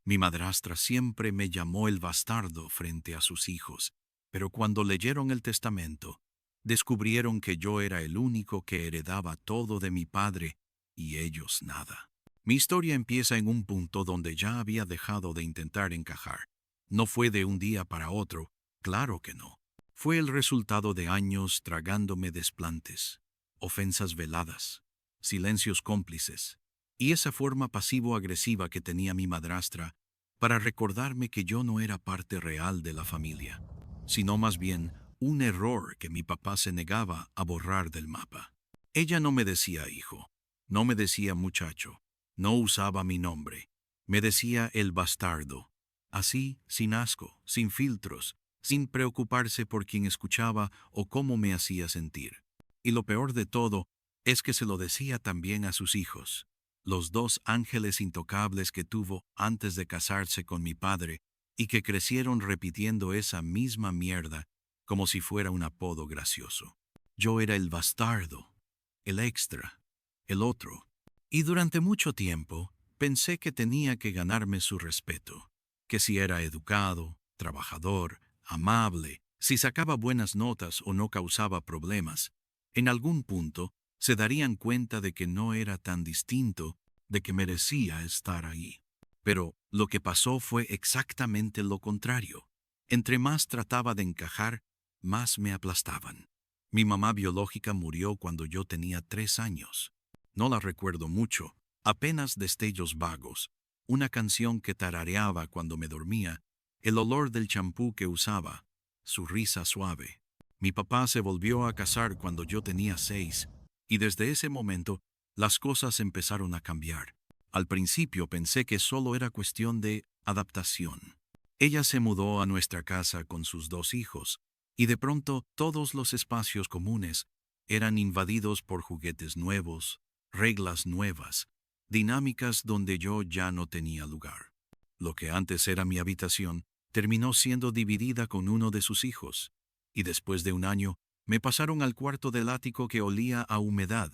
Mi madrastra siempre me llamó el bastardo frente a sus hijos, pero cuando leyeron el testamento, descubrieron que yo era el único que heredaba todo de mi padre y ellos nada. Mi historia empieza en un punto donde ya había dejado de intentar encajar. No fue de un día para otro, claro que no. Fue el resultado de años tragándome desplantes, ofensas veladas, silencios cómplices, y esa forma pasivo-agresiva que tenía mi madrastra para recordarme que yo no era parte real de la familia, sino más bien un error que mi papá se negaba a borrar del mapa. Ella no me decía hijo, no me decía muchacho, no usaba mi nombre, me decía el bastardo, así, sin asco, sin filtros, sin preocuparse por quien escuchaba o cómo me hacía sentir. Y lo peor de todo es que se lo decía también a sus hijos, los dos ángeles intocables que tuvo antes de casarse con mi padre y que crecieron repitiendo esa misma mierda como si fuera un apodo gracioso. Yo era el bastardo, el extra, el otro. Y durante mucho tiempo pensé que tenía que ganarme su respeto, que si era educado, trabajador, amable, si sacaba buenas notas o no causaba problemas, en algún punto se darían cuenta de que no era tan distinto, de que merecía estar ahí. Pero lo que pasó fue exactamente lo contrario. Entre más trataba de encajar, más me aplastaban. Mi mamá biológica murió cuando yo tenía 3 años. No la recuerdo mucho, apenas destellos vagos, una canción que tarareaba cuando me dormía, el olor del champú que usaba, su risa suave. Mi papá se volvió a casar cuando yo tenía 6, y desde ese momento las cosas empezaron a cambiar. Al principio pensé que solo era cuestión de adaptación. Ella se mudó a nuestra casa con sus 2 hijos, y de pronto todos los espacios comunes eran invadidos por juguetes nuevos, reglas nuevas, dinámicas donde yo ya no tenía lugar. Lo que antes era mi habitación terminó siendo dividida con uno de sus hijos, y después de un año me pasaron al cuarto del ático que olía a humedad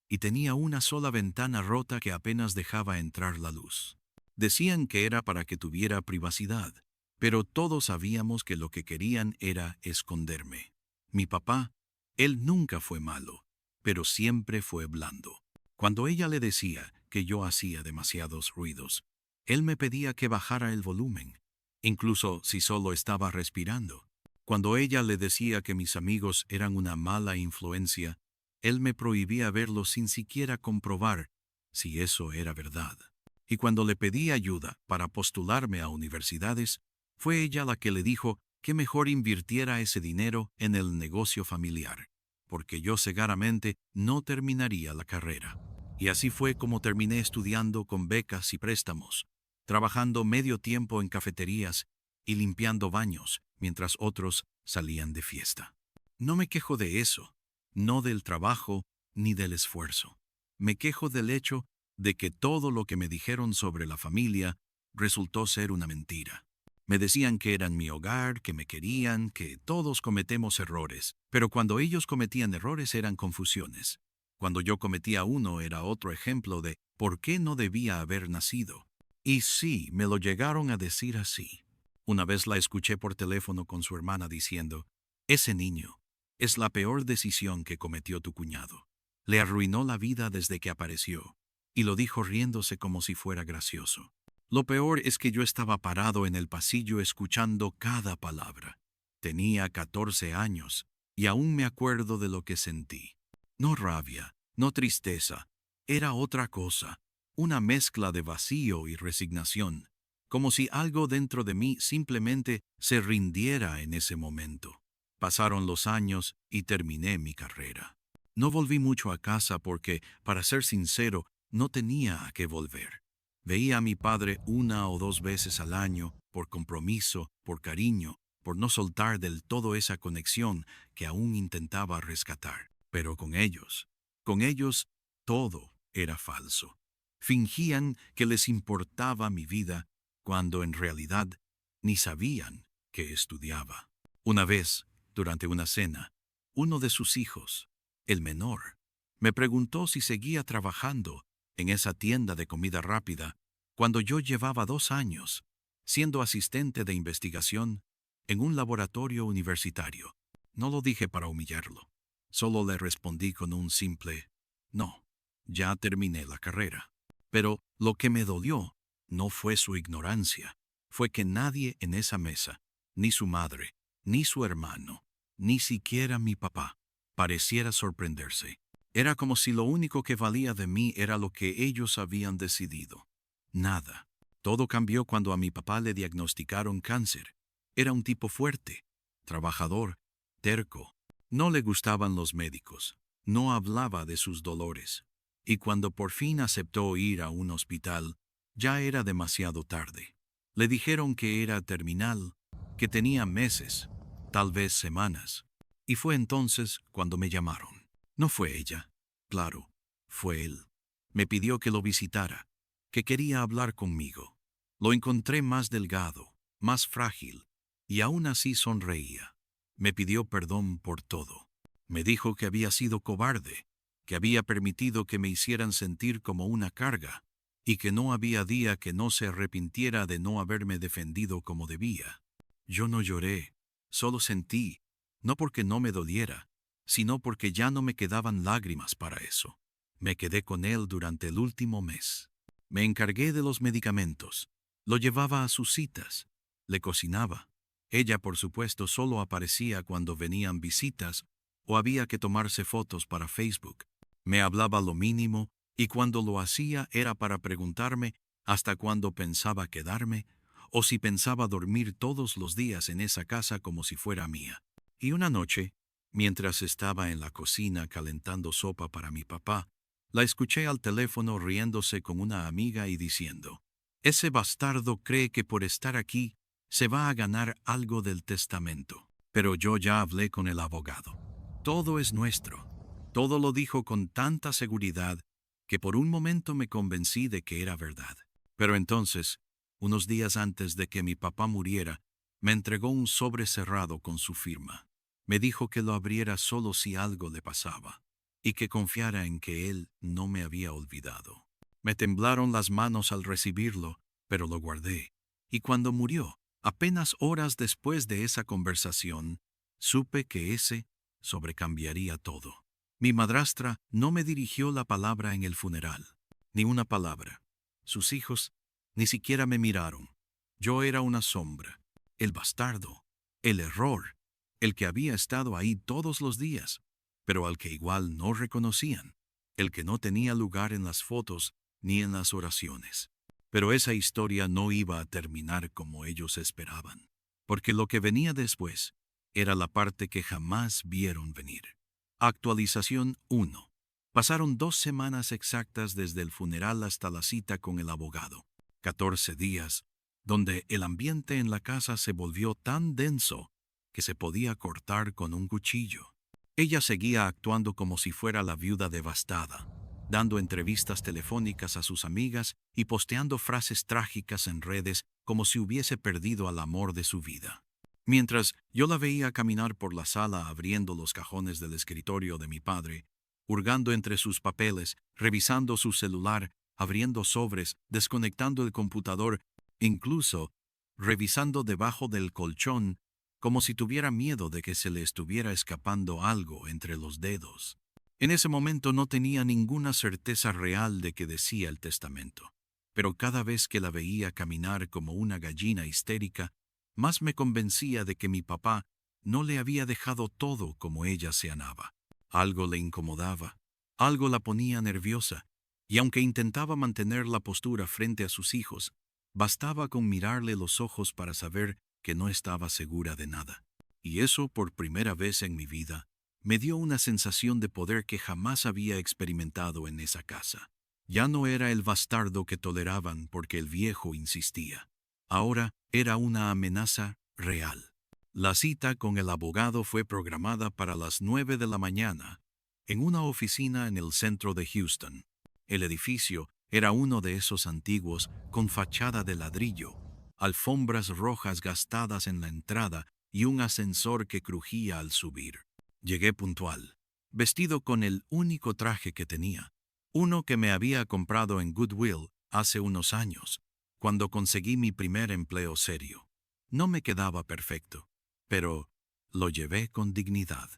y tenía una sola ventana rota que apenas dejaba entrar la luz. Decían que era para que tuviera privacidad, pero todos sabíamos que lo que querían era esconderme. Mi papá, él nunca fue malo, pero siempre fue blando. Cuando ella le decía que yo hacía demasiados ruidos, él me pedía que bajara el volumen, incluso si solo estaba respirando. Cuando ella le decía que mis amigos eran una mala influencia, él me prohibía verlos sin siquiera comprobar si eso era verdad. Y cuando le pedí ayuda para postularme a universidades, fue ella la que le dijo que mejor invirtiera ese dinero en el negocio familiar, porque yo seguramente no terminaría la carrera. Y así fue como terminé estudiando con becas y préstamos, trabajando medio tiempo en cafeterías y limpiando baños, mientras otros salían de fiesta. No me quejo de eso, no del trabajo ni del esfuerzo. Me quejo del hecho de que todo lo que me dijeron sobre la familia resultó ser una mentira. Me decían que eran mi hogar, que me querían, que todos cometemos errores, pero cuando ellos cometían errores eran confusiones. Cuando yo cometía uno era otro ejemplo de por qué no debía haber nacido. Y sí, me lo llegaron a decir así. Una vez la escuché por teléfono con su hermana diciendo, ese niño es la peor decisión que cometió tu cuñado. Le arruinó la vida desde que apareció, y lo dijo riéndose como si fuera gracioso. Lo peor es que yo estaba parado en el pasillo escuchando cada palabra. Tenía 14 años, y aún me acuerdo de lo que sentí. No rabia, no tristeza, era otra cosa, una mezcla de vacío y resignación, como si algo dentro de mí simplemente se rindiera en ese momento. Pasaron los años y terminé mi carrera. No volví mucho a casa porque, para ser sincero, no tenía a qué volver. Veía a mi padre 1 o 2 veces al año, por compromiso, por cariño, por no soltar del todo esa conexión que aún intentaba rescatar. Pero con ellos, todo era falso. Fingían que les importaba mi vida, cuando en realidad ni sabían que estudiaba. Una vez, durante una cena, uno de sus hijos, el menor, me preguntó si seguía trabajando en esa tienda de comida rápida cuando yo llevaba 2 años siendo asistente de investigación en un laboratorio universitario. No lo dije para humillarlo. Solo le respondí con un simple no. Ya terminé la carrera. Pero lo que me dolió no fue su ignorancia, fue que nadie en esa mesa, ni su madre, ni su hermano, ni siquiera mi papá, pareciera sorprenderse. Era como si lo único que valía de mí era lo que ellos habían decidido. Nada. Todo cambió cuando a mi papá le diagnosticaron cáncer. Era un tipo fuerte, trabajador, terco. No le gustaban los médicos. No hablaba de sus dolores. Y cuando por fin aceptó ir a un hospital, ya era demasiado tarde. Le dijeron que era terminal, que tenía meses, tal vez semanas. Y fue entonces cuando me llamaron. No fue ella. Claro, fue él. Me pidió que lo visitara, que quería hablar conmigo. Lo encontré más delgado, más frágil, y aún así sonreía. Me pidió perdón por todo. Me dijo que había sido cobarde, que había permitido que me hicieran sentir como una carga, y que no había día que no se arrepintiera de no haberme defendido como debía. Yo no lloré, solo sentí, no porque no me doliera, sino porque ya no me quedaban lágrimas para eso. Me quedé con él durante el último mes. Me encargué de los medicamentos, lo llevaba a sus citas, le cocinaba. Ella, por supuesto, solo aparecía cuando venían visitas o había que tomarse fotos para Facebook. Me hablaba lo mínimo y cuando lo hacía era para preguntarme hasta cuándo pensaba quedarme o si pensaba dormir todos los días en esa casa como si fuera mía. Y una noche, mientras estaba en la cocina calentando sopa para mi papá, la escuché al teléfono riéndose con una amiga y diciendo: «Ese bastardo cree que por estar aquí se va a ganar algo del testamento. Pero yo ya hablé con el abogado. Todo es nuestro». Todo lo dijo con tanta seguridad que por un momento me convencí de que era verdad. Pero entonces, unos días antes de que mi papá muriera, me entregó un sobre cerrado con su firma. Me dijo que lo abriera solo si algo le pasaba, y que confiara en que él no me había olvidado. Me temblaron las manos al recibirlo, pero lo guardé. Y cuando murió, apenas horas después de esa conversación, supe que ese sobrecambiaría todo. Mi madrastra no me dirigió la palabra en el funeral, ni una palabra. Sus hijos ni siquiera me miraron. Yo era una sombra, el bastardo, el error, el que había estado ahí todos los días, pero al que igual no reconocían, el que no tenía lugar en las fotos ni en las oraciones. Pero esa historia no iba a terminar como ellos esperaban, porque lo que venía después era la parte que jamás vieron venir. Actualización 1. Pasaron 2 semanas exactas desde el funeral hasta la cita con el abogado. 14 días, donde el ambiente en la casa se volvió tan denso que se podía cortar con un cuchillo. Ella seguía actuando como si fuera la viuda devastada, dando entrevistas telefónicas a sus amigas y posteando frases trágicas en redes como si hubiese perdido al amor de su vida. Mientras yo la veía caminar por la sala abriendo los cajones del escritorio de mi padre, hurgando entre sus papeles, revisando su celular, abriendo sobres, desconectando el computador, incluso revisando debajo del colchón, como si tuviera miedo de que se le estuviera escapando algo entre los dedos. En ese momento no tenía ninguna certeza real de que decía el testamento, pero cada vez que la veía caminar como una gallina histérica, más me convencía de que mi papá no le había dejado todo como ella se anaba. Algo le incomodaba, algo la ponía nerviosa, y aunque intentaba mantener la postura frente a sus hijos, bastaba con mirarle los ojos para saber que no estaba segura de nada. Y eso, por primera vez en mi vida, me dio una sensación de poder que jamás había experimentado en esa casa. Ya no era el bastardo que toleraban porque el viejo insistía. Ahora era una amenaza real. La cita con el abogado fue programada para las 9 de la mañana, en una oficina en el centro de Houston. El edificio era uno de esos antiguos con fachada de ladrillo, alfombras rojas gastadas en la entrada y un ascensor que crujía al subir. Llegué puntual, vestido con el único traje que tenía, uno que me había comprado en Goodwill hace unos años, cuando conseguí mi primer empleo serio. No me quedaba perfecto, pero lo llevé con dignidad.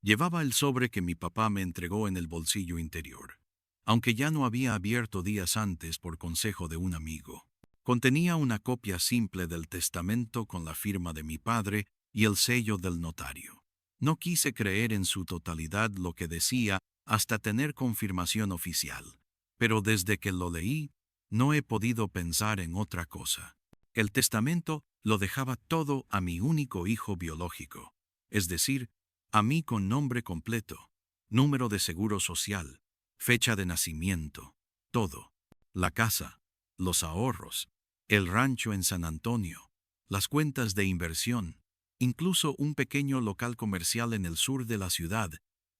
Llevaba el sobre que mi papá me entregó en el bolsillo interior, aunque ya no había abierto días antes por consejo de un amigo. Contenía una copia simple del testamento con la firma de mi padre y el sello del notario. No quise creer en su totalidad lo que decía hasta tener confirmación oficial, pero desde que lo leí, no he podido pensar en otra cosa. El testamento lo dejaba todo a mi único hijo biológico, es decir, a mí con nombre completo, número de seguro social, fecha de nacimiento, todo. La casa, los ahorros, el rancho en San Antonio, las cuentas de inversión, incluso un pequeño local comercial en el sur de la ciudad,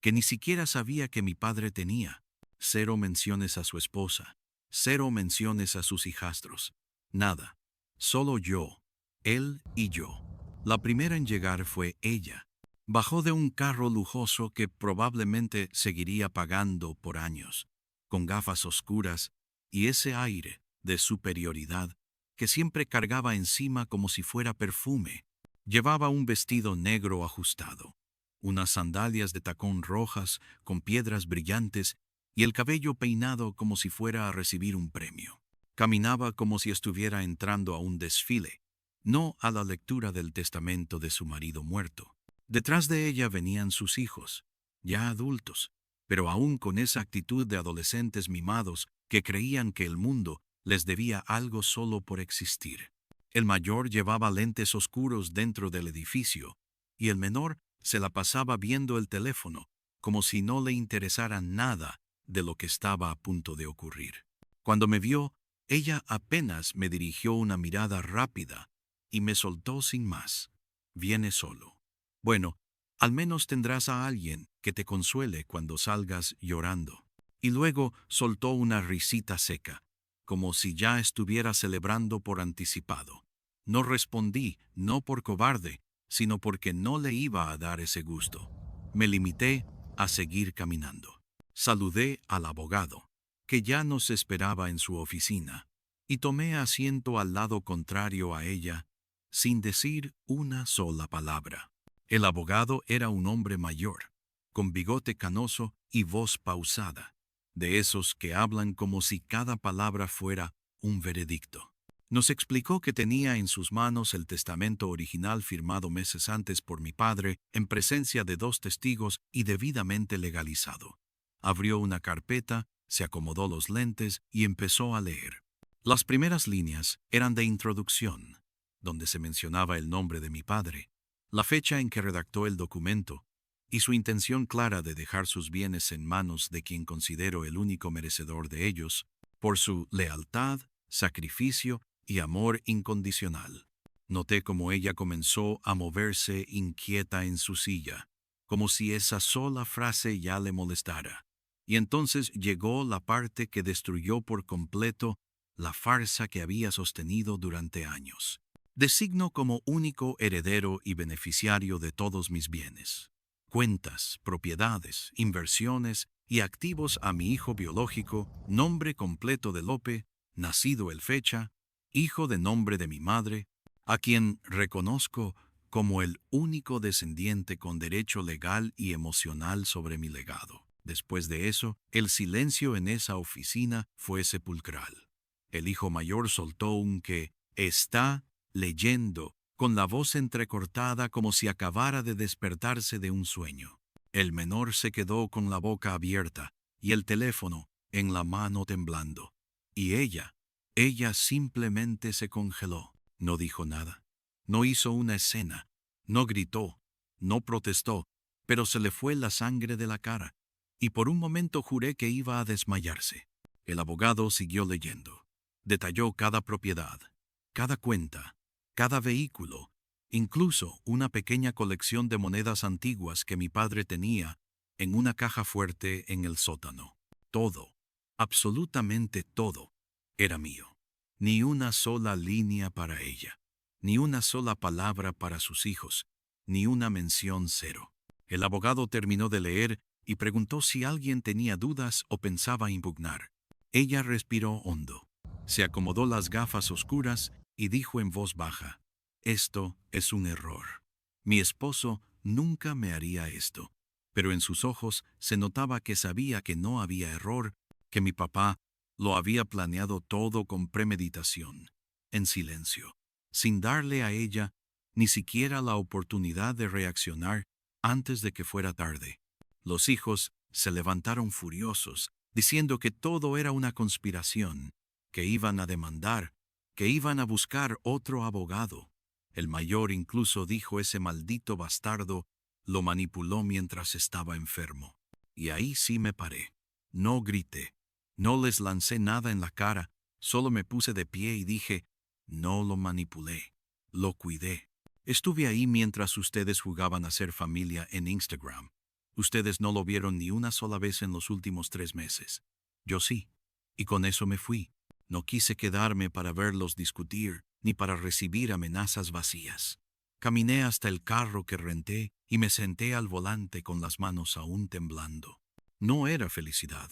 que ni siquiera sabía que mi padre tenía. Cero menciones a su esposa, cero menciones a sus hijastros, nada. Solo yo, él y yo. La primera en llegar fue ella. Bajó de un carro lujoso que probablemente seguiría pagando por años, con gafas oscuras y ese aire de superioridad que siempre cargaba encima como si fuera perfume. Llevaba un vestido negro ajustado, unas sandalias de tacón rojas con piedras brillantes y el cabello peinado como si fuera a recibir un premio. Caminaba como si estuviera entrando a un desfile, no a la lectura del testamento de su marido muerto. Detrás de ella venían sus hijos, ya adultos, pero aún con esa actitud de adolescentes mimados que creían que el mundo les debía algo solo por existir. El mayor llevaba lentes oscuros dentro del edificio, y el menor se la pasaba viendo el teléfono, como si no le interesara nada de lo que estaba a punto de ocurrir. Cuando me vio, ella apenas me dirigió una mirada rápida y me soltó sin más. Viene solo. Bueno, al menos tendrás a alguien que te consuele cuando salgas llorando. Y luego soltó una risita seca, como si ya estuviera celebrando por anticipado. No respondí, no por cobarde, sino porque no le iba a dar ese gusto. Me limité a seguir caminando. Saludé al abogado, que ya nos esperaba en su oficina, y tomé asiento al lado contrario a ella, sin decir una sola palabra. El abogado era un hombre mayor, con bigote canoso y voz pausada, de esos que hablan como si cada palabra fuera un veredicto. Nos explicó que tenía en sus manos el testamento original firmado meses antes por mi padre en presencia de 2 testigos y debidamente legalizado. Abrió una carpeta, se acomodó los lentes y empezó a leer. Las primeras líneas eran de introducción, donde se mencionaba el nombre de mi padre, la fecha en que redactó el documento y su intención clara de dejar sus bienes en manos de quien considero el único merecedor de ellos, por su lealtad, sacrificio y amor incondicional. Noté cómo ella comenzó a moverse inquieta en su silla, como si esa sola frase ya le molestara. Y entonces llegó la parte que destruyó por completo la farsa que había sostenido durante años. Designo como único heredero y beneficiario de todos mis bienes, cuentas, propiedades, inversiones y activos a mi hijo biológico, nombre completo de Lope, nacido el fecha, hijo de nombre de mi madre, a quien reconozco como el único descendiente con derecho legal y emocional sobre mi legado. Después de eso, el silencio en esa oficina fue sepulcral. El hijo mayor soltó un que está leyendo, con la voz entrecortada como si acabara de despertarse de un sueño. El menor se quedó con la boca abierta y el teléfono en la mano temblando. Y ella simplemente se congeló. No dijo nada. No hizo una escena. No gritó. No protestó. Pero se le fue la sangre de la cara. Y por un momento juré que iba a desmayarse. El abogado siguió leyendo. Detalló cada propiedad, cada cuenta, cada vehículo, incluso una pequeña colección de monedas antiguas que mi padre tenía en una caja fuerte en el sótano. Todo, absolutamente todo, era mío. Ni una sola línea para ella, ni una sola palabra para sus hijos, ni una mención cero. El abogado terminó de leer y preguntó si alguien tenía dudas o pensaba impugnar. Ella respiró hondo. Se acomodó las gafas oscuras y dijo en voz baja: «Esto es un error. Mi esposo nunca me haría esto». Pero en sus ojos se notaba que sabía que no había error, que mi papá lo había planeado todo con premeditación, en silencio, sin darle a ella ni siquiera la oportunidad de reaccionar antes de que fuera tarde. Los hijos se levantaron furiosos, diciendo que todo era una conspiración, que iban a demandar, que iban a buscar otro abogado. El mayor incluso dijo: «Ese maldito bastardo lo manipuló mientras estaba enfermo». Y ahí sí me paré. No grité, no les lancé nada en la cara, solo me puse de pie y dije: «No lo manipulé, lo cuidé. Estuve ahí mientras ustedes jugaban a ser familia en Instagram. Ustedes no lo vieron ni una sola vez en los últimos 3 meses. Yo sí. Y con eso me fui. No quise quedarme para verlos discutir, ni para recibir amenazas vacías. Caminé hasta el carro que renté y me senté al volante con las manos aún temblando. No era felicidad.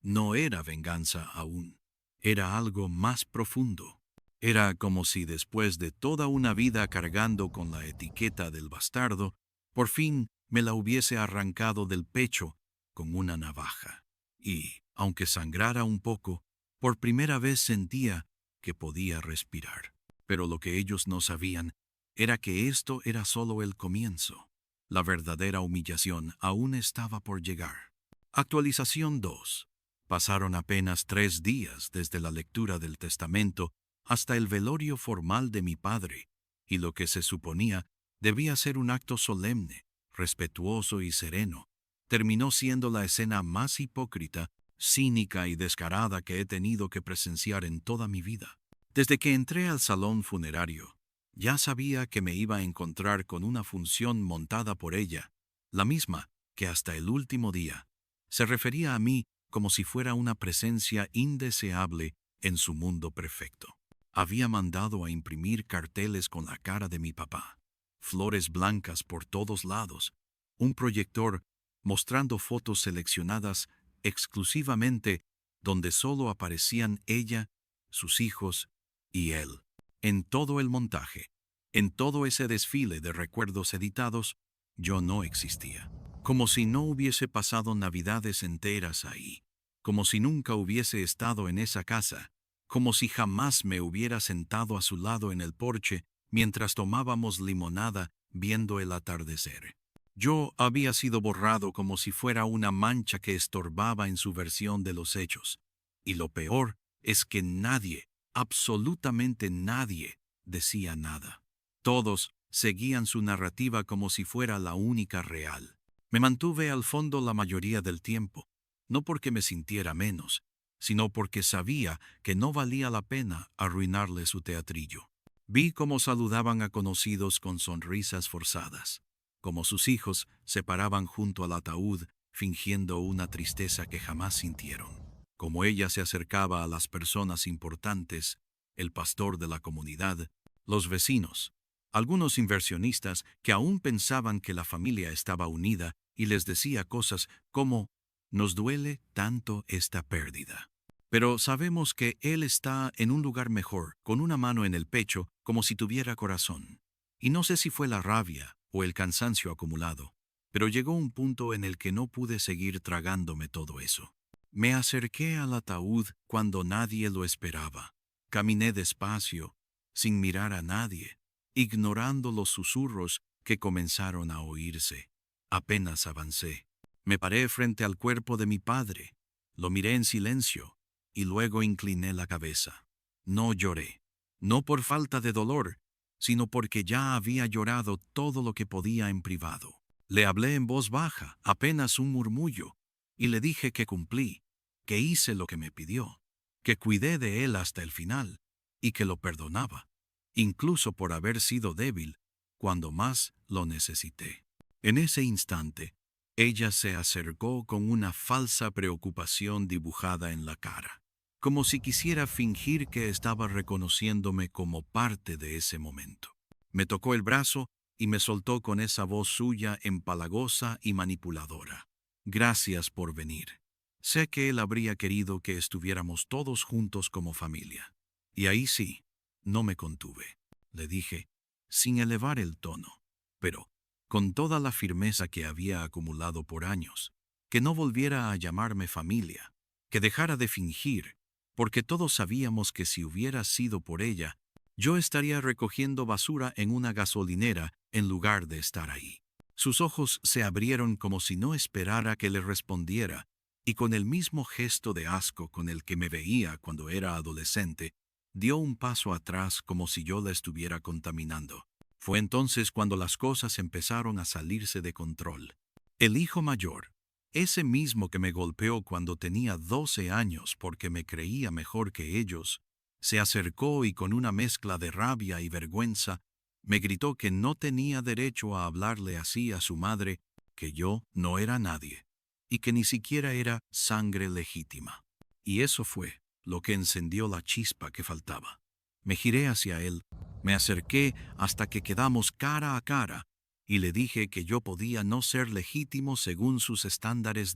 No era venganza aún. Era algo más profundo. Era como si después de toda una vida cargando con la etiqueta del bastardo, por fin me la hubiese arrancado del pecho con una navaja. Y, aunque sangrara un poco, por primera vez sentía que podía respirar. Pero lo que ellos no sabían era que esto era solo el comienzo. La verdadera humillación aún estaba por llegar. Actualización 2. Pasaron apenas 3 días desde la lectura del testamento hasta el velorio formal de mi padre, y lo que se suponía debía ser un acto solemne, respetuoso y sereno, terminó siendo la escena más hipócrita, cínica y descarada que he tenido que presenciar en toda mi vida. Desde que entré al salón funerario, ya sabía que me iba a encontrar con una función montada por ella, la misma que hasta el último día se refería a mí como si fuera una presencia indeseable en su mundo perfecto. Había mandado a imprimir carteles con la cara de mi papá, flores blancas por todos lados, un proyector mostrando fotos seleccionadas exclusivamente donde solo aparecían ella, sus hijos y él. En todo el montaje, en todo ese desfile de recuerdos editados, yo no existía. Como si no hubiese pasado navidades enteras ahí, como si nunca hubiese estado en esa casa, como si jamás me hubiera sentado a su lado en el porche mientras tomábamos limonada viendo el atardecer. Yo había sido borrado como si fuera una mancha que estorbaba en su versión de los hechos. Y lo peor es que nadie, absolutamente nadie, decía nada. Todos seguían su narrativa como si fuera la única real. Me mantuve al fondo la mayoría del tiempo, no porque me sintiera menos, sino porque sabía que no valía la pena arruinarle su teatrillo. Vi cómo saludaban a conocidos con sonrisas forzadas, cómo sus hijos se paraban junto al ataúd fingiendo una tristeza que jamás sintieron, cómo ella se acercaba a las personas importantes, el pastor de la comunidad, los vecinos, algunos inversionistas que aún pensaban que la familia estaba unida, y les decía cosas como: «Nos duele tanto esta pérdida, pero sabemos que él está en un lugar mejor, con una mano en el pecho, como si tuviera corazón». Y no sé si fue la rabia o el cansancio acumulado, pero llegó un punto en el que no pude seguir tragándome todo eso. Me acerqué al ataúd cuando nadie lo esperaba. Caminé despacio, sin mirar a nadie, ignorando los susurros que comenzaron a oírse. Apenas avancé. Me paré frente al cuerpo de mi padre, lo miré en silencio y luego incliné la cabeza. No lloré, no por falta de dolor, sino porque ya había llorado todo lo que podía en privado. Le hablé en voz baja, apenas un murmullo, y le dije que cumplí, que hice lo que me pidió, que cuidé de él hasta el final y que lo perdonaba, incluso por haber sido débil cuando más lo necesité. En ese instante, ella se acercó con una falsa preocupación dibujada en la cara, como si quisiera fingir que estaba reconociéndome como parte de ese momento. Me tocó el brazo y me soltó con esa voz suya empalagosa y manipuladora: «Gracias por venir. Sé que él habría querido que estuviéramos todos juntos como familia». Y ahí sí, no me contuve. Le dije, sin elevar el tono, pero con toda la firmeza que había acumulado por años, que no volviera a llamarme familia, que dejara de fingir, porque todos sabíamos que si hubiera sido por ella, yo estaría recogiendo basura en una gasolinera en lugar de estar ahí. Sus ojos se abrieron como si no esperara que le respondiera, y con el mismo gesto de asco con el que me veía cuando era adolescente, dio un paso atrás como si yo la estuviera contaminando. Fue entonces cuando las cosas empezaron a salirse de control. El hijo mayor, ese mismo que me golpeó cuando tenía 12 años porque me creía mejor que ellos, se acercó y con una mezcla de rabia y vergüenza me gritó que no tenía derecho a hablarle así a su madre, que yo no era nadie, y que ni siquiera era sangre legítima. Y eso fue lo que encendió la chispa que faltaba. Me giré hacia él, me acerqué hasta que quedamos cara a cara, y le dije que yo podía no ser legítimo según sus estándares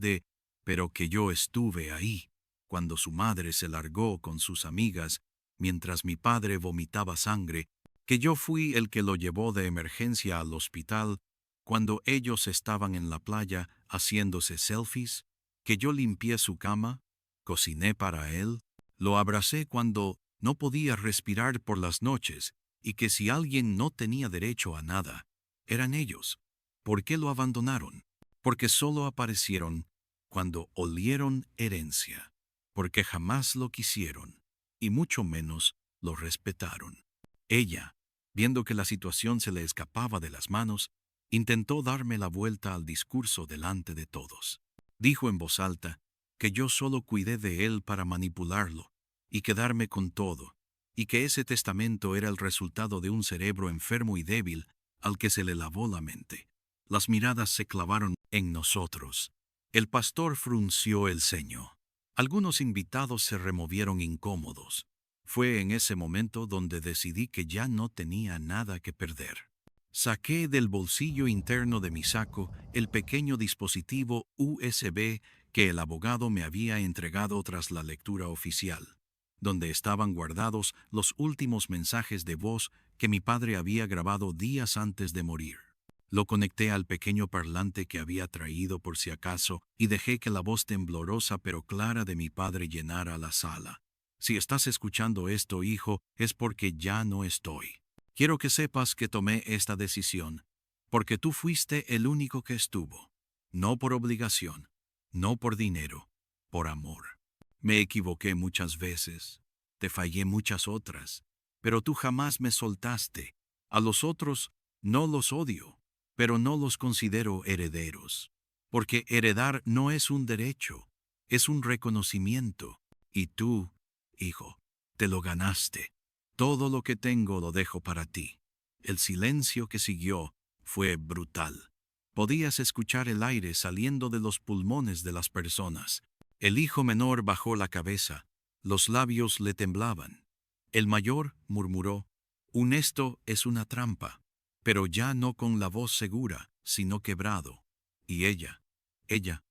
pero que yo estuve ahí, cuando su madre se largó con sus amigas, mientras mi padre vomitaba sangre, que yo fui el que lo llevó de emergencia al hospital cuando ellos estaban en la playa haciéndose selfies, que yo limpié su cama, cociné para él, lo abracé cuando no podía respirar por las noches y que si alguien no tenía derecho a nada, eran ellos. ¿Por qué lo abandonaron? Porque solo aparecieron cuando olieron herencia, porque jamás lo quisieron y mucho menos lo respetaron. Ella, viendo que la situación se le escapaba de las manos, intentó darme la vuelta al discurso delante de todos. Dijo en voz alta que yo solo cuidé de él para manipularlo y quedarme con todo, y que ese testamento era el resultado de un cerebro enfermo y débil al que se le lavó la mente. Las miradas se clavaron en nosotros. El pastor frunció el ceño. Algunos invitados se removieron incómodos. Fue en ese momento donde decidí que ya no tenía nada que perder. Saqué del bolsillo interno de mi saco el pequeño dispositivo USB que el abogado me había entregado tras la lectura oficial, donde estaban guardados los últimos mensajes de voz que mi padre había grabado días antes de morir. Lo conecté al pequeño parlante que había traído por si acaso y dejé que la voz temblorosa pero clara de mi padre llenara la sala. Si estás escuchando esto, hijo, es porque ya no estoy. Quiero que sepas que tomé esta decisión, porque tú fuiste el único que estuvo. No por obligación, no por dinero, por amor. Me equivoqué muchas veces, te fallé muchas otras, pero tú jamás me soltaste. A los otros no los odio, pero no los considero herederos, porque heredar no es un derecho, es un reconocimiento, y tú, hijo, te lo ganaste. Todo lo que tengo lo dejo para ti. El silencio que siguió fue brutal. Podías escuchar el aire saliendo de los pulmones de las personas. El hijo menor bajó la cabeza, los labios le temblaban. El mayor murmuró, un esto es una trampa, pero ya no con la voz segura, sino quebrado. Y ella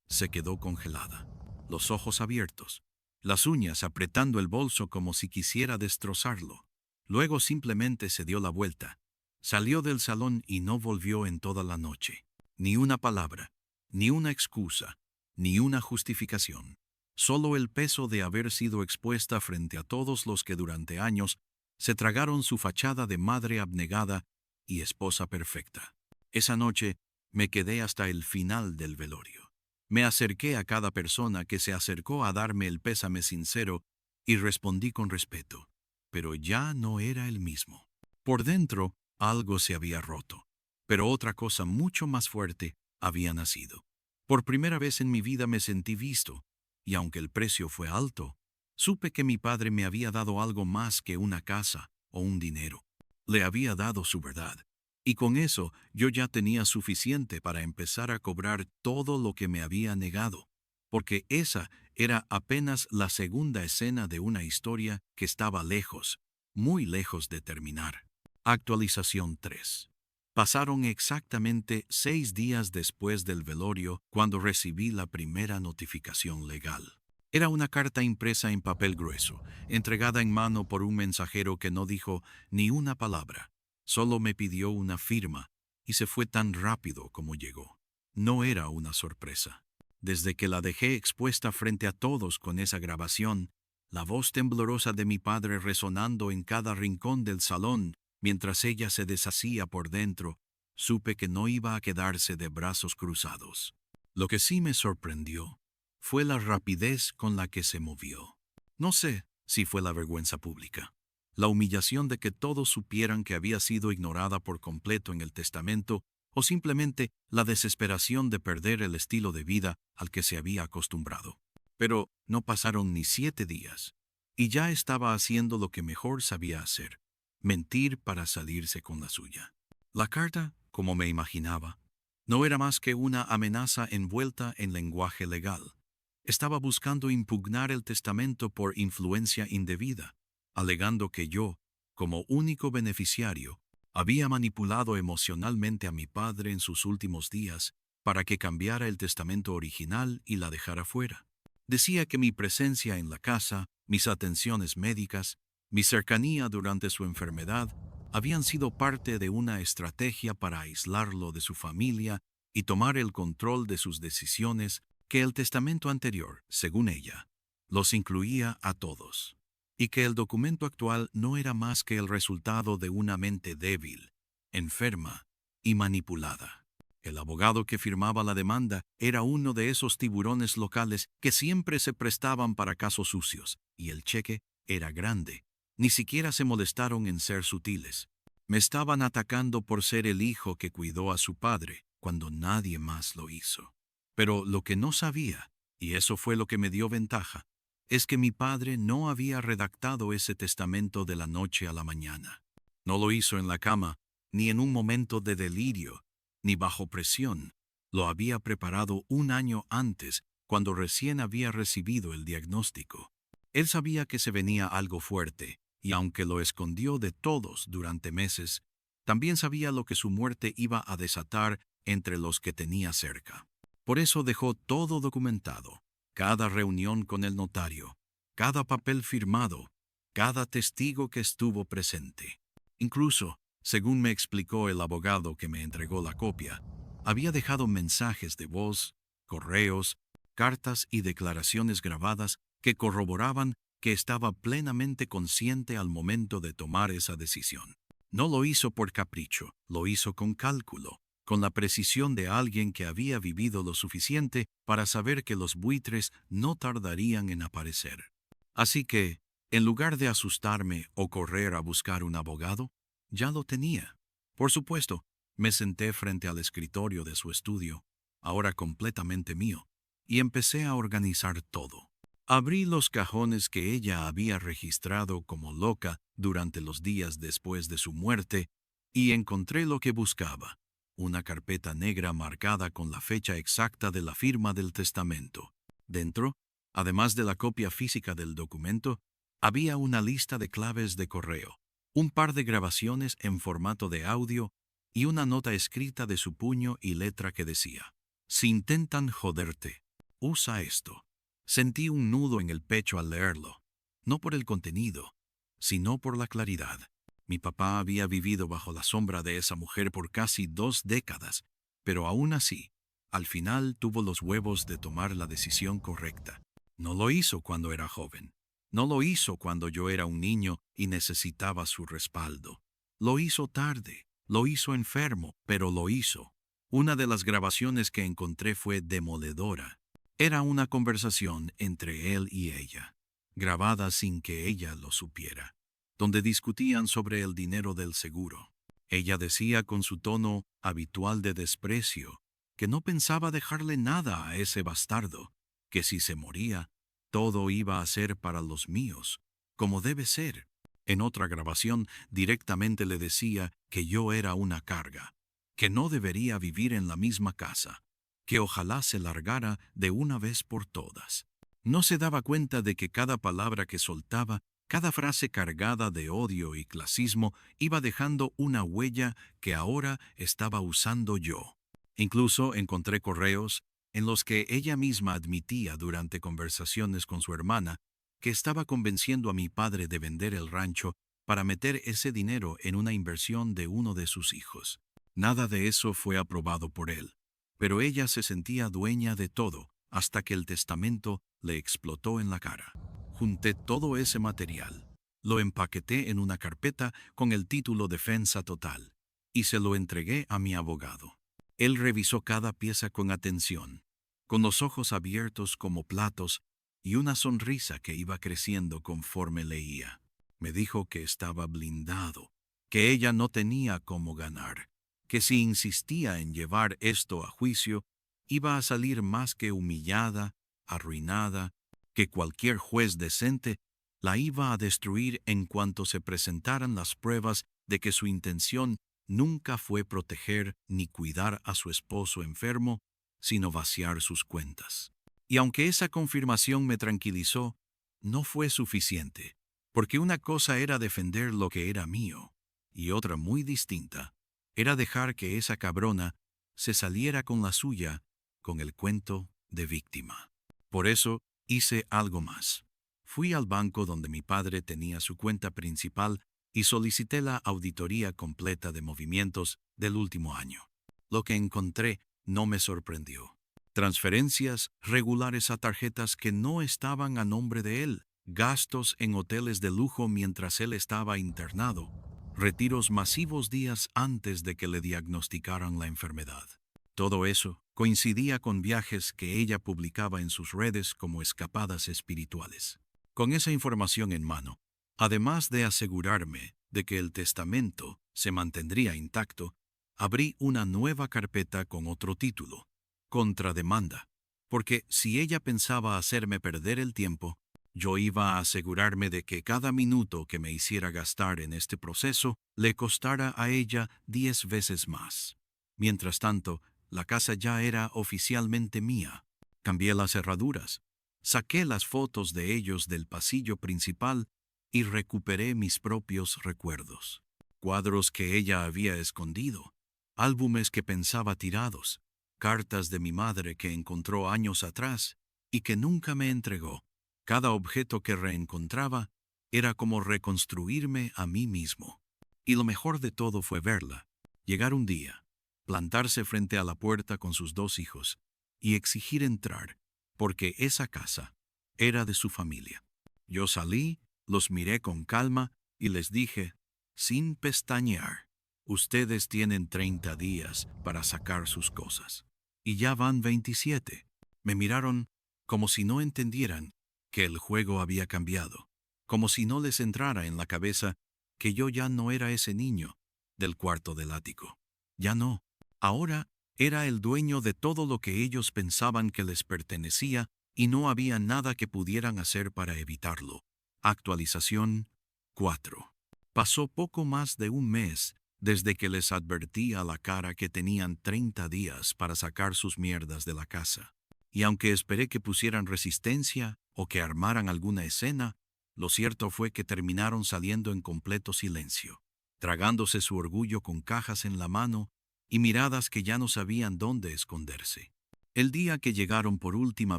se quedó congelada, los ojos abiertos, las uñas apretando el bolso como si quisiera destrozarlo. Luego simplemente se dio la vuelta, salió del salón y no volvió en toda la noche. Ni una palabra, ni una excusa, ni una justificación. Solo el peso de haber sido expuesta frente a todos los que durante años se tragaron su fachada de madre abnegada y esposa perfecta. Esa noche me quedé hasta el final del velorio. Me acerqué a cada persona que se acercó a darme el pésame sincero y respondí con respeto, pero ya no era el mismo. Por dentro, algo se había roto, pero otra cosa mucho más fuerte había nacido. Por primera vez en mi vida me sentí visto, y aunque el precio fue alto, supe que mi padre me había dado algo más que una casa o un dinero. Le había dado su verdad, y con eso yo ya tenía suficiente para empezar a cobrar todo lo que me había negado, porque esa era apenas la segunda escena de una historia que estaba lejos, muy lejos de terminar. Actualización 3. Pasaron exactamente 6 días después del velorio cuando recibí la primera notificación legal. Era una carta impresa en papel grueso, entregada en mano por un mensajero que no dijo ni una palabra. Solo me pidió una firma y se fue tan rápido como llegó. No era una sorpresa. Desde que la dejé expuesta frente a todos con esa grabación, la voz temblorosa de mi padre resonando en cada rincón del salón mientras ella se deshacía por dentro, supe que no iba a quedarse de brazos cruzados. Lo que sí me sorprendió fue la rapidez con la que se movió. No sé si fue la vergüenza pública, la humillación de que todos supieran que había sido ignorada por completo en el testamento, o simplemente la desesperación de perder el estilo de vida al que se había acostumbrado. Pero no pasaron ni 7 días, y ya estaba haciendo lo que mejor sabía hacer: mentir para salirse con la suya. La carta, como me imaginaba, no era más que una amenaza envuelta en lenguaje legal. Estaba buscando impugnar el testamento por influencia indebida, alegando que yo, como único beneficiario, había manipulado emocionalmente a mi padre en sus últimos días para que cambiara el testamento original y la dejara fuera. Decía que mi presencia en la casa, mis atenciones médicas, mi cercanía durante su enfermedad habían sido parte de una estrategia para aislarlo de su familia y tomar el control de sus decisiones, que el testamento anterior, según ella, los incluía a todos, y que el documento actual no era más que el resultado de una mente débil, enferma y manipulada. El abogado que firmaba la demanda era uno de esos tiburones locales que siempre se prestaban para casos sucios, y el cheque era grande. Ni siquiera se molestaron en ser sutiles. Me estaban atacando por ser el hijo que cuidó a su padre, cuando nadie más lo hizo. Pero lo que no sabía, y eso fue lo que me dio ventaja, es que mi padre no había redactado ese testamento de la noche a la mañana. No lo hizo en la cama, ni en un momento de delirio, ni bajo presión. Lo había preparado un año antes, cuando recién había recibido el diagnóstico. Él sabía que se venía algo fuerte, y aunque lo escondió de todos durante meses, también sabía lo que su muerte iba a desatar entre los que tenía cerca. Por eso dejó todo documentado: cada reunión con el notario, cada papel firmado, cada testigo que estuvo presente. Incluso, según me explicó el abogado que me entregó la copia, había dejado mensajes de voz, correos, cartas y declaraciones grabadas que corroboraban que estaba plenamente consciente al momento de tomar esa decisión. No lo hizo por capricho, lo hizo con cálculo, con la precisión de alguien que había vivido lo suficiente para saber que los buitres no tardarían en aparecer. Así que, en lugar de asustarme o correr a buscar un abogado, ya lo tenía. Por supuesto, me senté frente al escritorio de su estudio, ahora completamente mío, y empecé a organizar todo. Abrí los cajones que ella había registrado como loca durante los días después de su muerte y encontré lo que buscaba: una carpeta negra marcada con la fecha exacta de la firma del testamento. Dentro, además de la copia física del documento, había una lista de claves de correo, un par de grabaciones en formato de audio y una nota escrita de su puño y letra que decía: si intentan joderte, usa esto. Sentí un nudo en el pecho al leerlo, no por el contenido, sino por la claridad. Mi papá había vivido bajo la sombra de esa mujer por casi 2 décadas, pero aún así, al final tuvo los huevos de tomar la decisión correcta. No lo hizo cuando era joven. No lo hizo cuando yo era un niño y necesitaba su respaldo. Lo hizo tarde, lo hizo enfermo, pero lo hizo. Una de las grabaciones que encontré fue demoledora. Era una conversación entre él y ella, grabada sin que ella lo supiera, donde discutían sobre el dinero del seguro. Ella decía con su tono habitual de desprecio que no pensaba dejarle nada a ese bastardo, que si se moría, todo iba a ser para los míos, como debe ser. En otra grabación directamente le decía que yo era una carga, que no debería vivir en la misma casa, que ojalá se largara de una vez por todas. No se daba cuenta de que cada palabra que soltaba, cada frase cargada de odio y clasismo, iba dejando una huella que ahora estaba usando yo. Incluso encontré correos, en los que ella misma admitía durante conversaciones con su hermana que estaba convenciendo a mi padre de vender el rancho para meter ese dinero en una inversión de uno de sus hijos. Nada de eso fue aprobado por él, pero ella se sentía dueña de todo hasta que el testamento le explotó en la cara. Junté todo ese material, lo empaqueté en una carpeta con el título Defensa Total y se lo entregué a mi abogado. Él revisó cada pieza con atención, con los ojos abiertos como platos y una sonrisa que iba creciendo conforme leía. Me dijo que estaba blindado, que ella no tenía cómo ganar, que si insistía en llevar esto a juicio, iba a salir más que humillada, arruinada, que cualquier juez decente la iba a destruir en cuanto se presentaran las pruebas de que su intención nunca fue proteger ni cuidar a su esposo enfermo, sino vaciar sus cuentas. Y aunque esa confirmación me tranquilizó, no fue suficiente, porque una cosa era defender lo que era mío, y otra muy distinta era dejar que esa cabrona se saliera con la suya con el cuento de víctima. Por eso hice algo más. Fui al banco donde mi padre tenía su cuenta principal y solicité la auditoría completa de movimientos del último año. Lo que encontré no me sorprendió. Transferencias regulares a tarjetas que no estaban a nombre de él, gastos en hoteles de lujo mientras él estaba internado, retiros masivos días antes de que le diagnosticaran la enfermedad. Todo eso coincidía con viajes que ella publicaba en sus redes como escapadas espirituales. Con esa información en mano, además de asegurarme de que el testamento se mantendría intacto, abrí una nueva carpeta con otro título, Contrademanda, porque si ella pensaba hacerme perder el tiempo, yo iba a asegurarme de que cada minuto que me hiciera gastar en este proceso le costara a ella 10 veces más. Mientras tanto, la casa ya era oficialmente mía. Cambié las cerraduras, saqué las fotos de ellos del pasillo principal y recuperé mis propios recuerdos. Cuadros que ella había escondido, álbumes que pensaba tirados, cartas de mi madre que encontró años atrás y que nunca me entregó. Cada objeto que reencontraba era como reconstruirme a mí mismo. Y lo mejor de todo fue verla, llegar un día, plantarse frente a la puerta con sus 2 hijos y exigir entrar, porque esa casa era de su familia. Yo salí, los miré con calma y les dije, sin pestañear, ustedes tienen 30 días para sacar sus cosas. Y ya van 27. Me miraron como si no entendieran que el juego había cambiado, como si no les entrara en la cabeza que yo ya no era ese niño del cuarto del ático. Ya no. Ahora era el dueño de todo lo que ellos pensaban que les pertenecía y no había nada que pudieran hacer para evitarlo. Actualización 4. Pasó poco más de un mes desde que les advertí a la cara que tenían 30 días para sacar sus mierdas de la casa. Y aunque esperé que pusieran resistencia o que armaran alguna escena, lo cierto fue que terminaron saliendo en completo silencio, tragándose su orgullo con cajas en la mano y miradas que ya no sabían dónde esconderse. El día que llegaron por última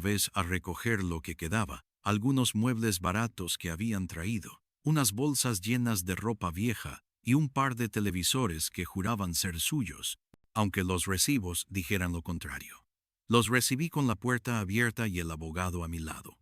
vez a recoger lo que quedaba, algunos muebles baratos que habían traído, unas bolsas llenas de ropa vieja y un par de televisores que juraban ser suyos, aunque los recibos dijeran lo contrario. Los recibí con la puerta abierta y el abogado a mi lado.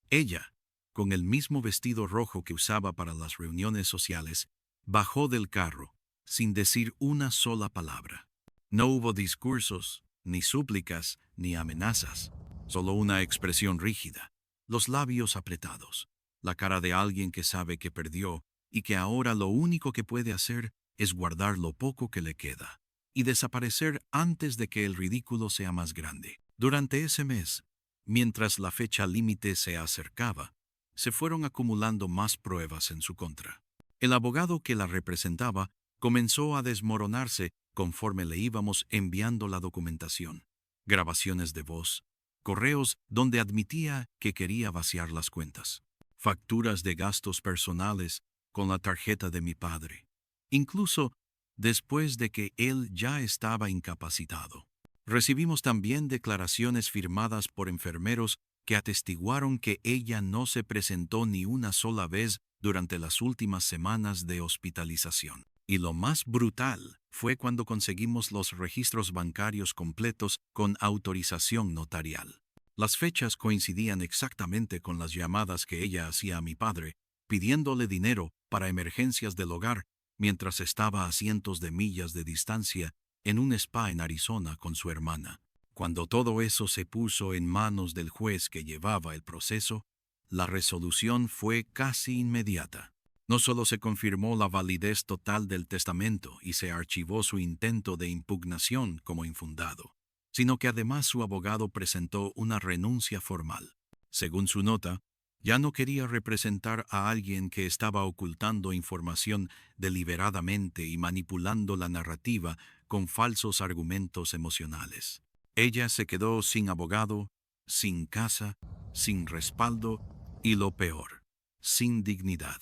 Ella, con el mismo vestido rojo que usaba para las reuniones sociales, bajó del carro, sin decir una sola palabra. No hubo discursos, ni súplicas, ni amenazas, solo una expresión rígida, los labios apretados, la cara de alguien que sabe que perdió y que ahora lo único que puede hacer es guardar lo poco que le queda y desaparecer antes de que el ridículo sea más grande. Durante ese mes, mientras la fecha límite se acercaba, se fueron acumulando más pruebas en su contra. El abogado que la representaba comenzó a desmoronarse conforme le íbamos enviando la documentación, grabaciones de voz, correos donde admitía que quería vaciar las cuentas, facturas de gastos personales con la tarjeta de mi padre, incluso después de que él ya estaba incapacitado. Recibimos también declaraciones firmadas por enfermeros que atestiguaron que ella no se presentó ni una sola vez durante las últimas semanas de hospitalización. Y lo más brutal fue cuando conseguimos los registros bancarios completos con autorización notarial. Las fechas coincidían exactamente con las llamadas que ella hacía a mi padre, pidiéndole dinero para emergencias del hogar, mientras estaba a cientos de millas de distancia en un spa en Arizona con su hermana. Cuando todo eso se puso en manos del juez que llevaba el proceso, la resolución fue casi inmediata. No solo se confirmó la validez total del testamento y se archivó su intento de impugnación como infundado, sino que además su abogado presentó una renuncia formal. Según su nota, ya no quería representar a alguien que estaba ocultando información deliberadamente y manipulando la narrativa con falsos argumentos emocionales. Ella se quedó sin abogado, sin casa, sin respaldo y lo peor, sin dignidad,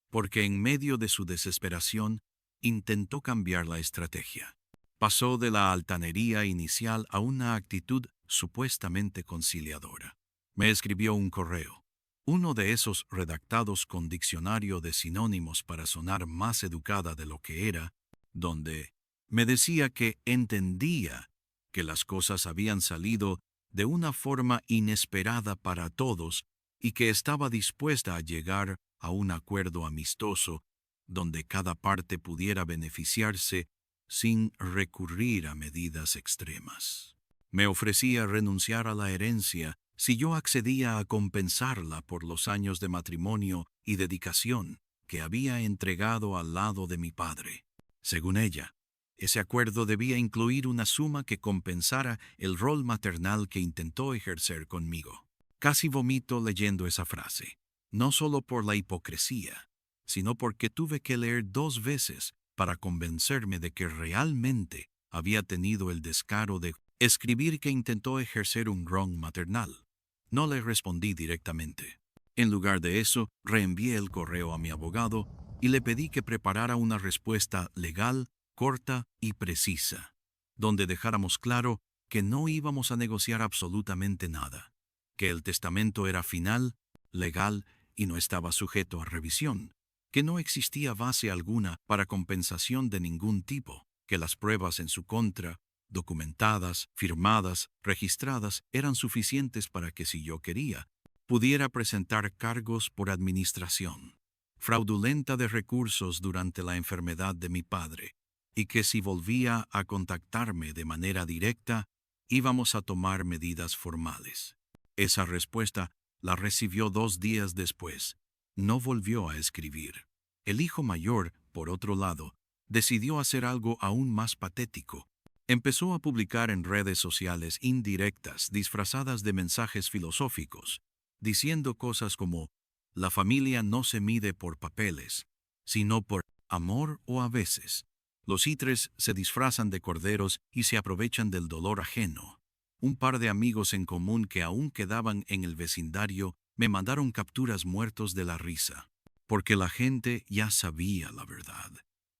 porque en medio de su desesperación intentó cambiar la estrategia. Pasó de la altanería inicial a una actitud supuestamente conciliadora. Me escribió un correo, uno de esos redactados con diccionario de sinónimos para sonar más educada de lo que era, donde me decía que entendía que las cosas habían salido de una forma inesperada para todos y que estaba dispuesta a llegar a un acuerdo amistoso donde cada parte pudiera beneficiarse sin recurrir a medidas extremas. Me ofrecía renunciar a la herencia si yo accedía a compensarla por los años de matrimonio y dedicación que había entregado al lado de mi padre. Según ella, ese acuerdo debía incluir una suma que compensara el rol maternal que intentó ejercer conmigo. Casi vomito leyendo esa frase, no solo por la hipocresía, sino porque tuve que leer 2 veces para convencerme de que realmente había tenido el descaro de escribir que intentó ejercer un rol maternal. No le respondí directamente. En lugar de eso, reenvié el correo a mi abogado y le pedí que preparara una respuesta legal, corta y precisa, donde dejáramos claro que no íbamos a negociar absolutamente nada, que el testamento era final, legal y no estaba sujeto a revisión, que no existía base alguna para compensación de ningún tipo, que las pruebas en su contra, documentadas, firmadas, registradas, eran suficientes para que, si yo quería, pudiera presentar cargos por administración fraudulenta de recursos durante la enfermedad de mi padre, y que si volvía a contactarme de manera directa, íbamos a tomar medidas formales. Esa respuesta la recibió 2 días después. No volvió a escribir. El hijo mayor, por otro lado, decidió hacer algo aún más patético. Empezó a publicar en redes sociales indirectas disfrazadas de mensajes filosóficos, diciendo cosas como: la familia no se mide por papeles, sino por amor o a veces. Los itres se disfrazan de corderos y se aprovechan del dolor ajeno. Un par de amigos en común que aún quedaban en el vecindario me mandaron capturas muertos de la risa, porque la gente ya sabía la verdad.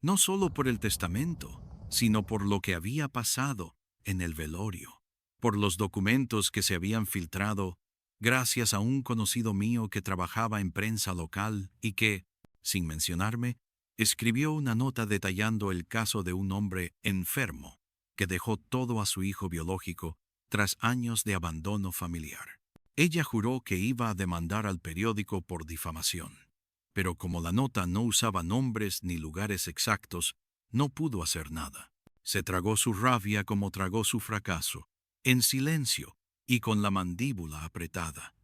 No solo por el testamento, sino por lo que había pasado en el velorio, por los documentos que se habían filtrado gracias a un conocido mío que trabajaba en prensa local y que, sin mencionarme, escribió una nota detallando el caso de un hombre enfermo que dejó todo a su hijo biológico tras años de abandono familiar. Ella juró que iba a demandar al periódico por difamación, pero como la nota no usaba nombres ni lugares exactos, no pudo hacer nada. Se tragó su rabia como tragó su fracaso, en silencio y con la mandíbula apretada.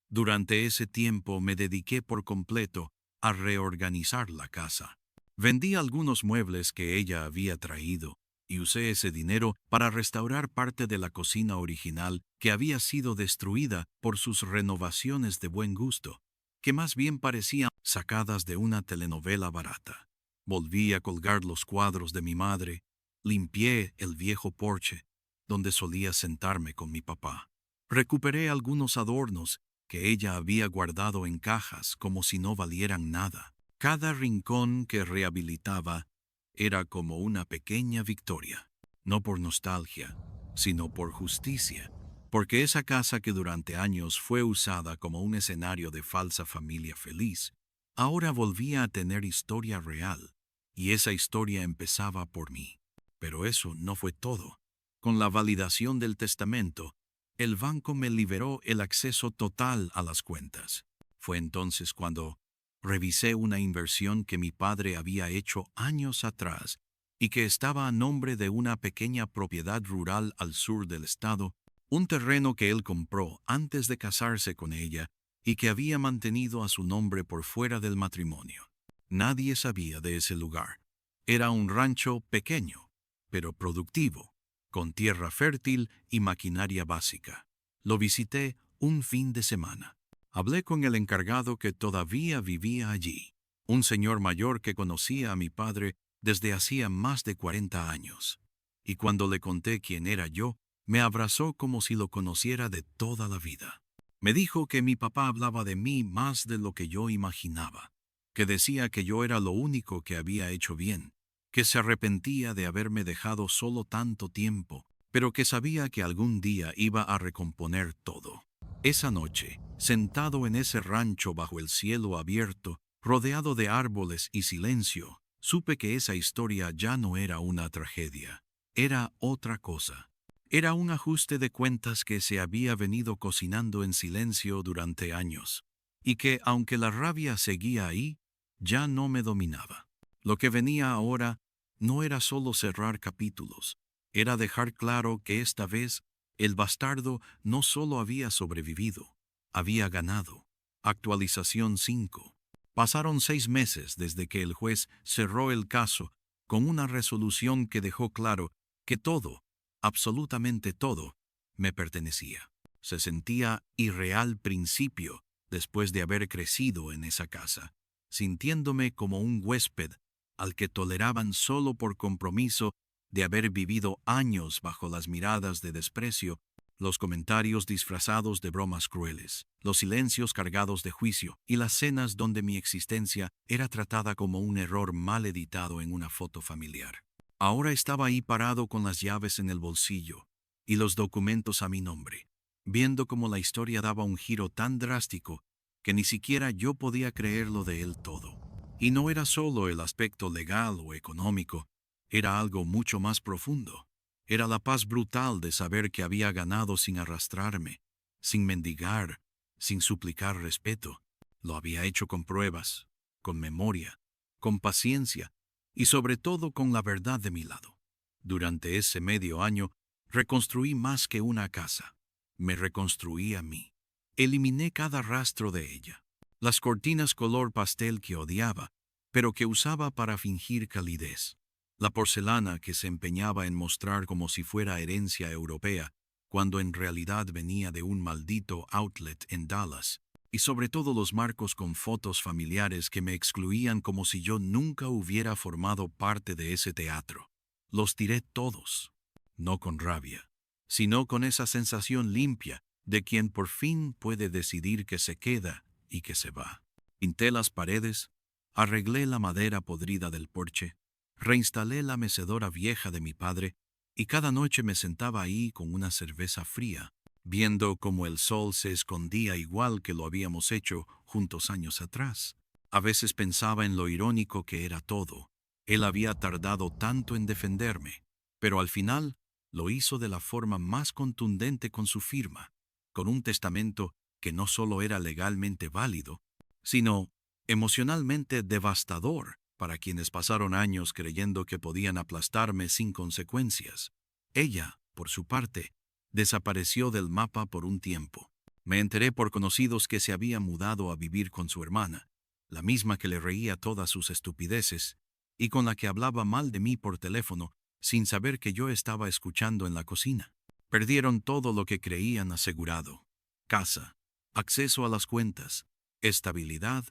Durante ese tiempo me dediqué por completo a reorganizar la casa. Vendí algunos muebles que ella había traído y usé ese dinero para restaurar parte de la cocina original que había sido destruida por sus renovaciones de buen gusto, que más bien parecían sacadas de una telenovela barata. Volví a colgar los cuadros de mi madre, limpié el viejo porche donde solía sentarme con mi papá. Recuperé algunos adornos que ella había guardado en cajas como si no valieran nada. Cada rincón que rehabilitaba era como una pequeña victoria, no por nostalgia, sino por justicia, porque esa casa que durante años fue usada como un escenario de falsa familia feliz, ahora volvía a tener historia real, y esa historia empezaba por mí. Pero eso no fue todo. Con la validación del testamento, el banco me liberó el acceso total a las cuentas. Fue entonces cuando revisé una inversión que mi padre había hecho años atrás y que estaba a nombre de una pequeña propiedad rural al sur del estado, un terreno que él compró antes de casarse con ella y que había mantenido a su nombre por fuera del matrimonio. Nadie sabía de ese lugar. Era un rancho pequeño, pero productivo, con tierra fértil y maquinaria básica. Lo visité un fin de semana. Hablé con el encargado que todavía vivía allí, un señor mayor que conocía a mi padre desde hacía más de 40 años. Y cuando le conté quién era yo, me abrazó como si lo conociera de toda la vida. Me dijo que mi papá hablaba de mí más de lo que yo imaginaba, que decía que yo era lo único que había hecho bien, que se arrepentía de haberme dejado solo tanto tiempo, pero que sabía que algún día iba a recomponer todo. Esa noche, sentado en ese rancho bajo el cielo abierto, rodeado de árboles y silencio, supe que esa historia ya no era una tragedia, era otra cosa. Era un ajuste de cuentas que se había venido cocinando en silencio durante años, y que, aunque la rabia seguía ahí, ya no me dominaba. Lo que venía ahora no era solo cerrar capítulos, era dejar claro que esta vez el bastardo no solo había sobrevivido, había ganado. Actualización 5. Pasaron 6 meses desde que el juez cerró el caso con una resolución que dejó claro que todo, absolutamente todo, me pertenecía. Se sentía irreal principio después de haber crecido en esa casa, sintiéndome como un huésped al que toleraban solo por compromiso de haber vivido años bajo las miradas de desprecio, los comentarios disfrazados de bromas crueles, los silencios cargados de juicio y las cenas donde mi existencia era tratada como un error mal editado en una foto familiar. Ahora estaba ahí parado con las llaves en el bolsillo y los documentos a mi nombre, viendo cómo la historia daba un giro tan drástico que ni siquiera yo podía creerlo de él todo. Y no era solo el aspecto legal o económico, era algo mucho más profundo. Era la paz brutal de saber que había ganado sin arrastrarme, sin mendigar, sin suplicar respeto. Lo había hecho con pruebas, con memoria, con paciencia y sobre todo con la verdad de mi lado. Durante ese medio año, reconstruí más que una casa. Me reconstruí a mí. Eliminé cada rastro de ella. Las cortinas color pastel que odiaba, pero que usaba para fingir calidez. La porcelana que se empeñaba en mostrar como si fuera herencia europea, cuando en realidad venía de un maldito outlet en Dallas, y sobre todo los marcos con fotos familiares que me excluían como si yo nunca hubiera formado parte de ese teatro. Los tiré todos, no con rabia, sino con esa sensación limpia de quien por fin puede decidir que se queda y que se va. Pinté las paredes, arreglé la madera podrida del porche, reinstalé la mecedora vieja de mi padre y cada noche me sentaba ahí con una cerveza fría, viendo cómo el sol se escondía igual que lo habíamos hecho juntos años atrás. A veces pensaba en lo irónico que era todo. Él había tardado tanto en defenderme, pero al final lo hizo de la forma más contundente con su firma, con un testamento que no solo era legalmente válido, sino emocionalmente devastador para quienes pasaron años creyendo que podían aplastarme sin consecuencias. Ella, por su parte, desapareció del mapa por un tiempo. Me enteré por conocidos que se había mudado a vivir con su hermana, la misma que le reía todas sus estupideces y con la que hablaba mal de mí por teléfono sin saber que yo estaba escuchando en la cocina. Perdieron todo lo que creían asegurado: casa, acceso a las cuentas, estabilidad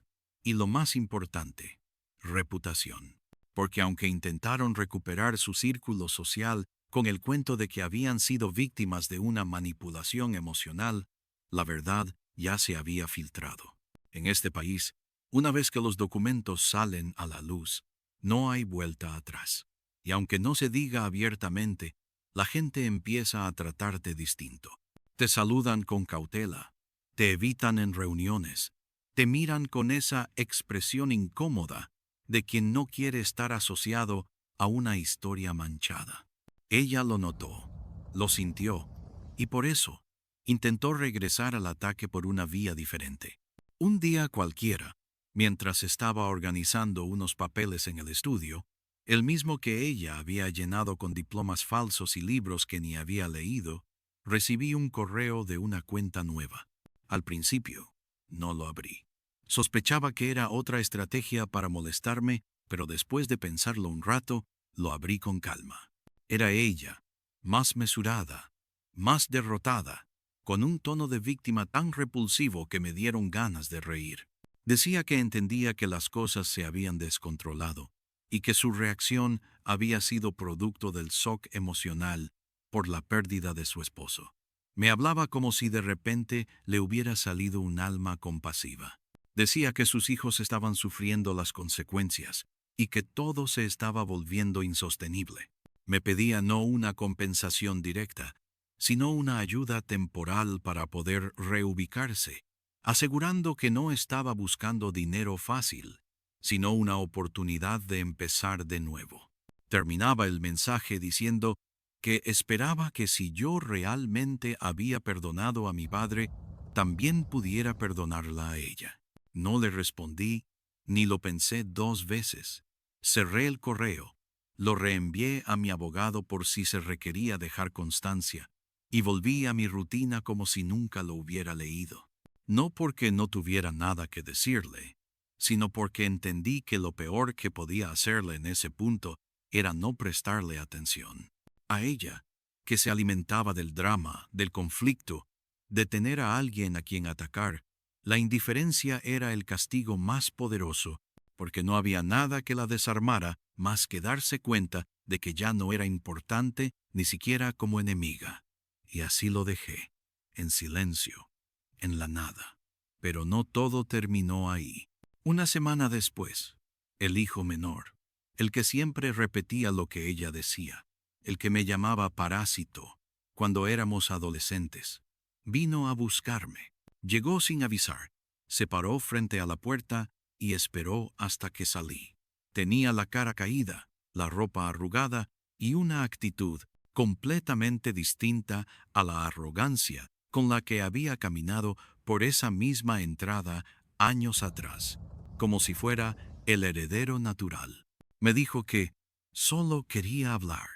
y, lo más importante, reputación. Porque aunque intentaron recuperar su círculo social con el cuento de que habían sido víctimas de una manipulación emocional, la verdad ya se había filtrado. En este país, una vez que los documentos salen a la luz, no hay vuelta atrás. Y aunque no se diga abiertamente, la gente empieza a tratarte distinto. Te saludan con cautela, te evitan en reuniones, te miran con esa expresión incómoda de quien no quiere estar asociado a una historia manchada. Ella lo notó, lo sintió, y por eso intentó regresar al ataque por una vía diferente. Un día cualquiera, mientras estaba organizando unos papeles en el estudio, el mismo que ella había llenado con diplomas falsos y libros que ni había leído, recibí un correo de una cuenta nueva. Al principio, no lo abrí. Sospechaba que era otra estrategia para molestarme, pero después de pensarlo un rato, lo abrí con calma. Era ella, más mesurada, más derrotada, con un tono de víctima tan repulsivo que me dieron ganas de reír. Decía que entendía que las cosas se habían descontrolado y que su reacción había sido producto del shock emocional por la pérdida de su esposo. Me hablaba como si de repente le hubiera salido un alma compasiva. Decía que sus hijos estaban sufriendo las consecuencias y que todo se estaba volviendo insostenible. Me pedía no una compensación directa, sino una ayuda temporal para poder reubicarse, asegurando que no estaba buscando dinero fácil, sino una oportunidad de empezar de nuevo. Terminaba el mensaje diciendo que esperaba que si yo realmente había perdonado a mi padre, también pudiera perdonarla a ella. No le respondí, ni lo pensé 2 veces. Cerré el correo, lo reenvié a mi abogado por si se requería dejar constancia, y volví a mi rutina como si nunca lo hubiera leído. No porque no tuviera nada que decirle, sino porque entendí que lo peor que podía hacerle en ese punto era no prestarle atención. A ella, que se alimentaba del drama, del conflicto, de tener a alguien a quien atacar, la indiferencia era el castigo más poderoso, porque no había nada que la desarmara más que darse cuenta de que ya no era importante ni siquiera como enemiga. Y así lo dejé, en silencio, en la nada. Pero no todo terminó ahí. Una semana después, el hijo menor, el que siempre repetía lo que ella decía, el que me llamaba parásito cuando éramos adolescentes, vino a buscarme. Llegó sin avisar, se paró frente a la puerta y esperó hasta que salí. Tenía la cara caída, la ropa arrugada y una actitud completamente distinta a la arrogancia con la que había caminado por esa misma entrada años atrás, como si fuera el heredero natural. Me dijo que solo quería hablar,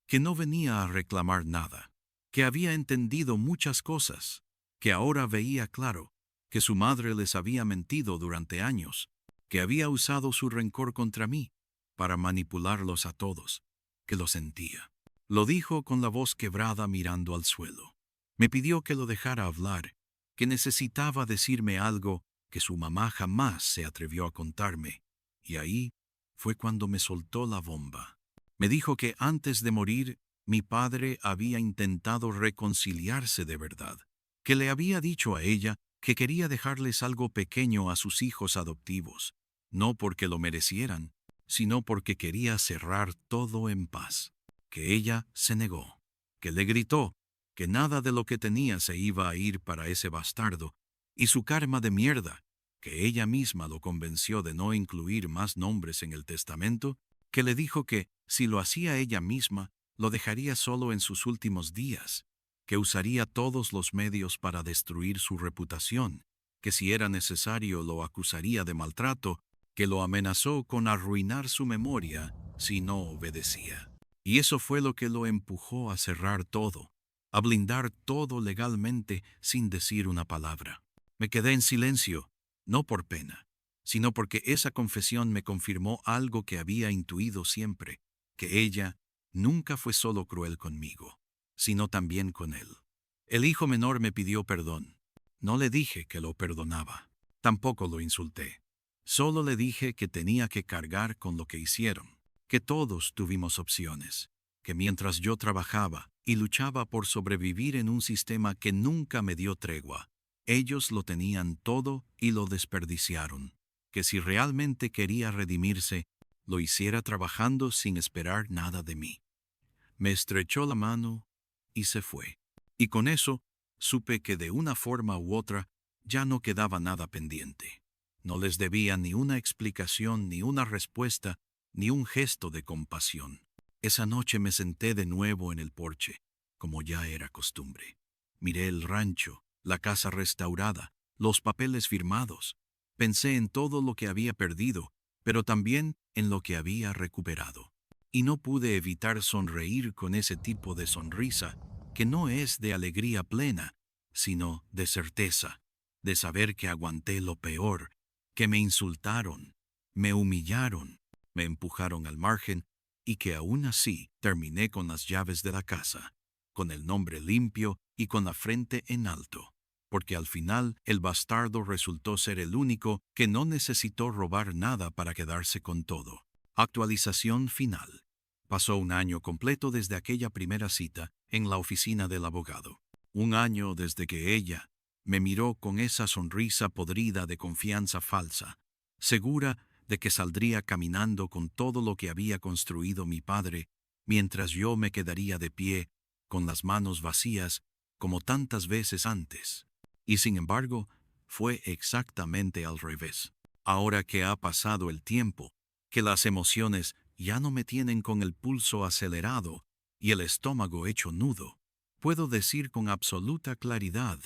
que no venía a reclamar nada, que había entendido muchas cosas, que ahora veía claro, que su madre les había mentido durante años, que había usado su rencor contra mí para manipularlos a todos, que lo sentía. Lo dijo con la voz quebrada mirando al suelo. Me pidió que lo dejara hablar, que necesitaba decirme algo que su mamá jamás se atrevió a contarme, y ahí fue cuando me soltó la bomba. Me dijo que antes de morir, mi padre había intentado reconciliarse de verdad, que le había dicho a ella que quería dejarles algo pequeño a sus hijos adoptivos, no porque lo merecieran, sino porque quería cerrar todo en paz. Que ella se negó, que le gritó que nada de lo que tenía se iba a ir para ese bastardo, y su karma de mierda, que ella misma lo convenció de no incluir más nombres en el testamento, que le dijo que, si lo hacía ella misma, lo dejaría solo en sus últimos días, que usaría todos los medios para destruir su reputación, que si era necesario lo acusaría de maltrato, que lo amenazó con arruinar su memoria si no obedecía. Y eso fue lo que lo empujó a cerrar todo, a blindar todo legalmente sin decir una palabra. Me quedé en silencio, no por pena, sino porque esa confesión me confirmó algo que había intuido siempre, que ella nunca fue solo cruel conmigo, sino también con él. El hijo menor me pidió perdón. No le dije que lo perdonaba, tampoco lo insulté. Solo le dije que tenía que cargar con lo que hicieron, que todos tuvimos opciones, que mientras yo trabajaba y luchaba por sobrevivir en un sistema que nunca me dio tregua, ellos lo tenían todo y lo desperdiciaron, que si realmente quería redimirse, lo hiciera trabajando sin esperar nada de mí. Me estrechó la mano y se fue. Y con eso supe que de una forma u otra ya no quedaba nada pendiente. No les debía ni una explicación, ni una respuesta, ni un gesto de compasión. Esa noche me senté de nuevo en el porche, como ya era costumbre. Miré el rancho, la casa restaurada, los papeles firmados. Pensé en todo lo que había perdido, pero también en lo que había recuperado. Y no pude evitar sonreír con ese tipo de sonrisa que no es de alegría plena, sino de certeza, de saber que aguanté lo peor, que me insultaron, me humillaron, me empujaron al margen y que aún así terminé con las llaves de la casa, con el nombre limpio y con la frente en alto, porque al final el bastardo resultó ser el único que no necesitó robar nada para quedarse con todo. Actualización final. Pasó un año completo desde aquella primera cita en la oficina del abogado. Un año desde que ella me miró con esa sonrisa podrida de confianza falsa, segura de que saldría caminando con todo lo que había construido mi padre, mientras yo me quedaría de pie, con las manos vacías, como tantas veces antes. Y sin embargo, fue exactamente al revés. Ahora que ha pasado el tiempo, que las emociones ya no me tienen con el pulso acelerado y el estómago hecho nudo, puedo decir con absoluta claridad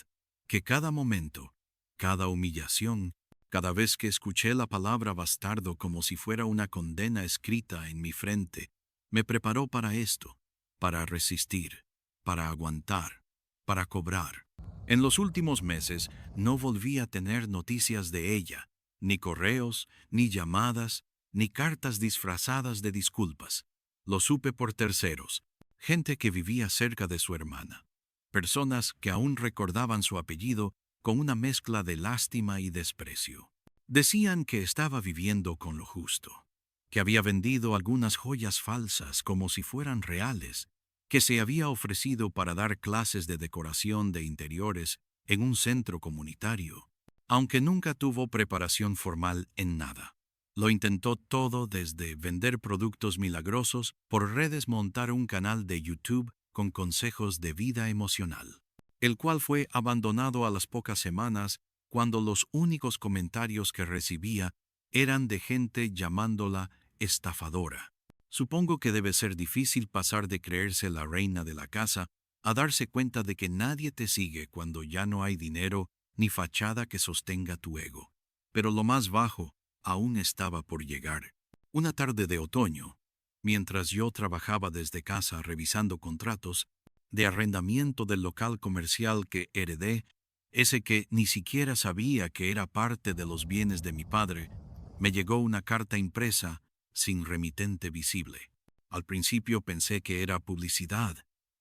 que cada momento, cada humillación, cada vez que escuché la palabra bastardo como si fuera una condena escrita en mi frente, me preparó para esto, para resistir, para aguantar, para cobrar. En los últimos meses no volví a tener noticias de ella, ni correos, ni llamadas, ni cartas disfrazadas de disculpas. Lo supe por terceros, gente que vivía cerca de su hermana, personas que aún recordaban su apellido con una mezcla de lástima y desprecio. Decían que estaba viviendo con lo justo, que había vendido algunas joyas falsas como si fueran reales, que se había ofrecido para dar clases de decoración de interiores en un centro comunitario, aunque nunca tuvo preparación formal en nada. Lo intentó todo desde vender productos milagrosos por redes, montar un canal de YouTube con consejos de vida emocional, el cual fue abandonado a las pocas semanas cuando los únicos comentarios que recibía eran de gente llamándola estafadora. Supongo que debe ser difícil pasar de creerse la reina de la casa a darse cuenta de que nadie te sigue cuando ya no hay dinero ni fachada que sostenga tu ego. Pero lo más bajo aún estaba por llegar. Una tarde de otoño, mientras yo trabajaba desde casa revisando contratos de arrendamiento del local comercial que heredé, ese que ni siquiera sabía que era parte de los bienes de mi padre, me llegó una carta impresa sin remitente visible. Al principio pensé que era publicidad,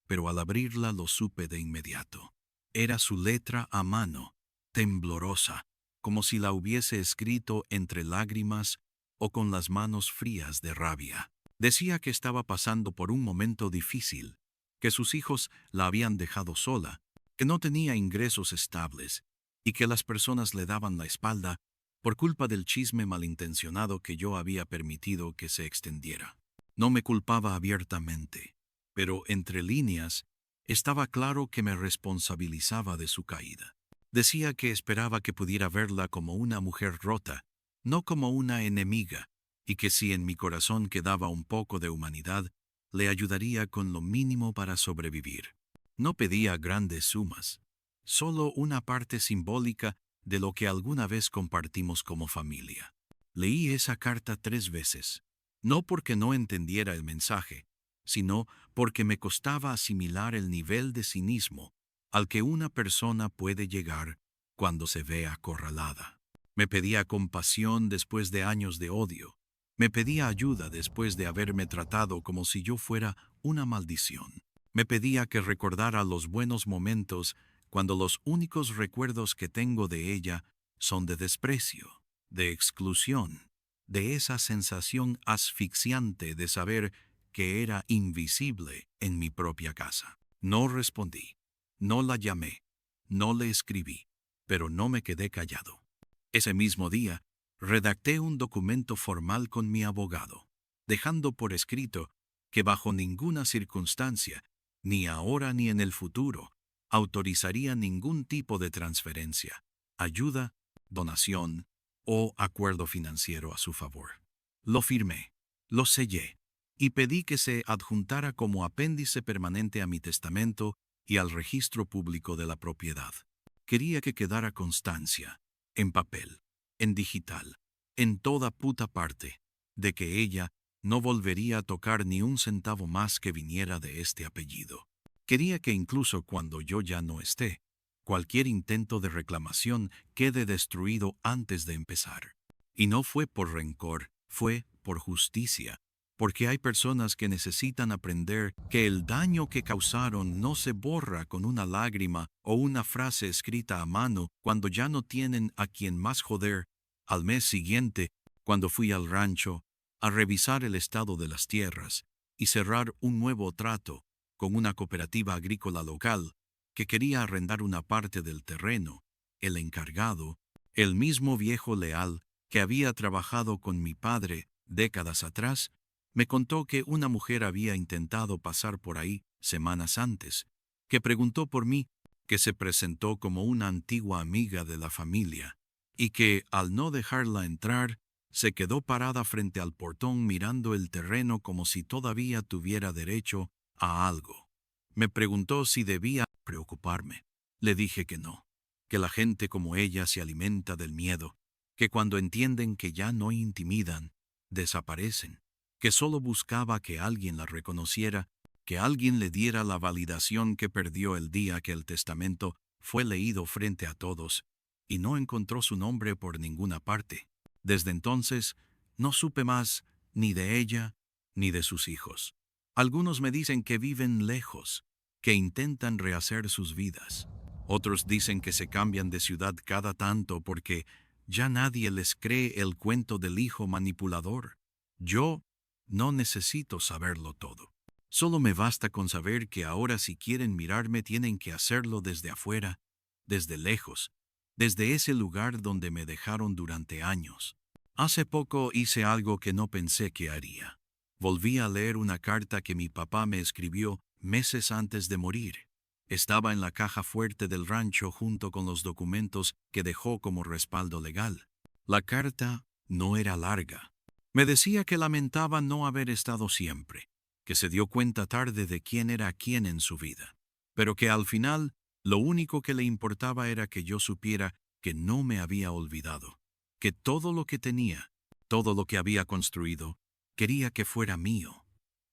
pero al abrirla lo supe de inmediato. Era su letra a mano, temblorosa, como si la hubiese escrito entre lágrimas o con las manos frías de rabia. Decía que estaba pasando por un momento difícil, que sus hijos la habían dejado sola, que no tenía ingresos estables y que las personas le daban la espalda por culpa del chisme malintencionado que yo había permitido que se extendiera. No me culpaba abiertamente, pero entre líneas estaba claro que me responsabilizaba de su caída. Decía que esperaba que pudiera verla como una mujer rota, no como una enemiga, y que si en mi corazón quedaba un poco de humanidad, le ayudaría con lo mínimo para sobrevivir. No pedía grandes sumas, solo una parte simbólica de lo que alguna vez compartimos como familia. Leí esa carta 3 veces, no porque no entendiera el mensaje, sino porque me costaba asimilar el nivel de cinismo al que una persona puede llegar cuando se ve acorralada. Me pedía compasión después de años de odio. Me pedía ayuda después de haberme tratado como si yo fuera una maldición. Me pedía que recordara los buenos momentos cuando los únicos recuerdos que tengo de ella son de desprecio, de exclusión, de esa sensación asfixiante de saber que era invisible en mi propia casa. No respondí, no la llamé, no le escribí, pero no me quedé callado. Ese mismo día, redacté un documento formal con mi abogado, dejando por escrito que bajo ninguna circunstancia, ni ahora ni en el futuro, autorizaría ningún tipo de transferencia, ayuda, donación o acuerdo financiero a su favor. Lo firmé, lo sellé y pedí que se adjuntara como apéndice permanente a mi testamento y al registro público de la propiedad. Quería que quedara constancia, en papel, en digital, en toda puta parte, de que ella no volvería a tocar ni un centavo más que viniera de este apellido. Quería que incluso cuando yo ya no esté, cualquier intento de reclamación quede destruido antes de empezar. Y no fue por rencor, fue por justicia, porque hay personas que necesitan aprender que el daño que causaron no se borra con una lágrima o una frase escrita a mano cuando ya no tienen a quien más joder. Al mes siguiente, cuando fui al rancho a revisar el estado de las tierras y cerrar un nuevo trato con una cooperativa agrícola local que quería arrendar una parte del terreno, el encargado, el mismo viejo leal que había trabajado con mi padre décadas atrás, me contó que una mujer había intentado pasar por ahí semanas antes, que preguntó por mí, que se presentó como una antigua amiga de la familia, y que, al no dejarla entrar, se quedó parada frente al portón mirando el terreno como si todavía tuviera derecho a algo. Me preguntó si debía preocuparme. Le dije que no, que la gente como ella se alimenta del miedo, que cuando entienden que ya no intimidan, desaparecen, que solo buscaba que alguien la reconociera, que alguien le diera la validación que perdió el día que el testamento fue leído frente a todos, y no encontró su nombre por ninguna parte. Desde entonces, no supe más ni de ella ni de sus hijos. Algunos me dicen que viven lejos, que intentan rehacer sus vidas. Otros dicen que se cambian de ciudad cada tanto porque ya nadie les cree el cuento del hijo manipulador. Yo no necesito saberlo todo. Solo me basta con saber que ahora si quieren mirarme tienen que hacerlo desde afuera, desde lejos, desde ese lugar donde me dejaron durante años. Hace poco hice algo que no pensé que haría. Volví a leer una carta que mi papá me escribió meses antes de morir. Estaba en la caja fuerte del rancho junto con los documentos que dejó como respaldo legal. La carta no era larga. Me decía que lamentaba no haber estado siempre, que se dio cuenta tarde de quién era quién en su vida, pero que al final lo único que le importaba era que yo supiera que no me había olvidado, que todo lo que tenía, todo lo que había construido, quería que fuera mío,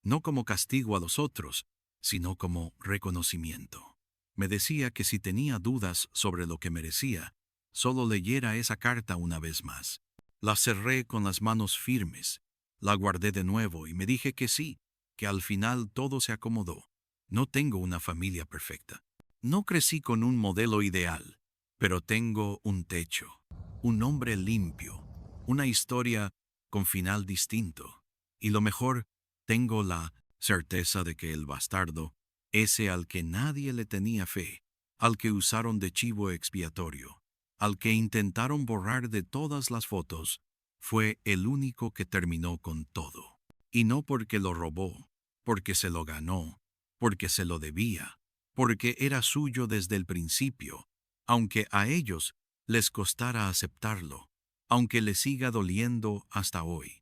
no como castigo a los otros, sino como reconocimiento. Me decía que si tenía dudas sobre lo que merecía, solo leyera esa carta una vez más. La cerré con las manos firmes, la guardé de nuevo y me dije que sí, que al final todo se acomodó. No tengo una familia perfecta. No crecí con un modelo ideal, pero tengo un techo, un nombre limpio, una historia con final distinto. Y lo mejor, tengo la certeza de que el bastardo, ese al que nadie le tenía fe, al que usaron de chivo expiatorio, al que intentaron borrar de todas las fotos, fue el único que terminó con todo. Y no porque lo robó, porque se lo ganó, porque se lo debía, porque era suyo desde el principio, aunque a ellos les costara aceptarlo, aunque les siga doliendo hasta hoy.